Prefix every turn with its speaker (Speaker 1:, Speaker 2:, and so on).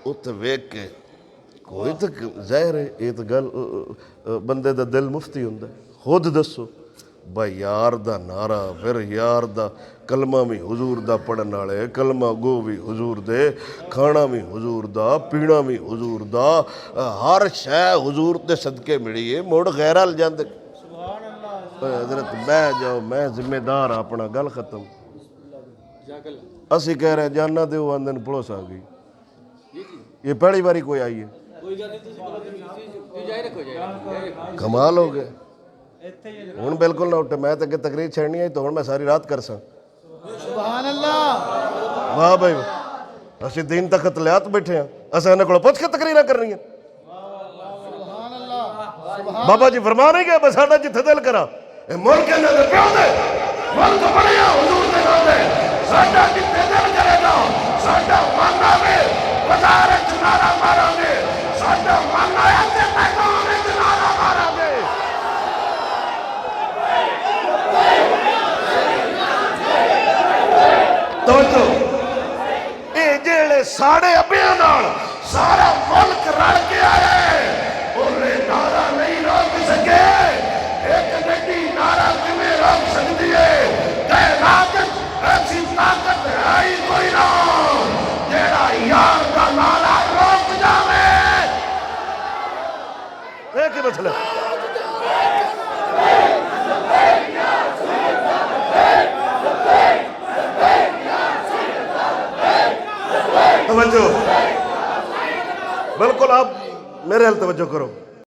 Speaker 1: उत्थे वेख के कोई तो ज़ाहिर है ये तो गल बंदे दा दिल मुफ्ती हुंदा है। खुद दसो भाई यार दा नारा फिर यार दा कलमा भी हुजूर दा पढ़न वाले कलमा गो भी हुजूर दे खाना भी हुजूर दा पीना भी हुजूर दा हर शै हुजूर दे सदके मिली है। मुड़ गैर अल जांदे हजरत बह जाओ मैं जिम्मेदार हाँ अपना गल खत्म। असी कह रहे जाना दो आंदे पुलिस आ गई। ये पहली बारी कोई आई है कमाल हो गया। हूँ बिल्कुल ना उठे मैं तो अगे तकरीर छेड़नी है तो हूँ मैं सारी रात कर सा। वाह भाई असी दीन तखत लिया तो बैठे हैं अस इन्होंने को पुछ के तकरीर करनी है। बाबा जी फरमा नहीं गया बस साडा जिथे दिल करा मुल्क मुल्क बढ़िया हुजूर दे नाम ते साडा जिथे दिल करेगा साडा मन आवे बाजार च नारा मारांगे साडा मन आया ते मैदान च नारा मारांगे। तो ये जेड़े साढ़े अबिया नाल सारा मुल्क रल के आया उन्हें नारा नहीं रोक सके। एक गड्डी नारा किवें रोक सकती है? कायनात ऐसी ताकत है ही कोई ना जेड़ा यार का नारा रोक जावे। एक ही मसला तवज्जो बिल्कुल आप मेरे हल तवज्जो करो।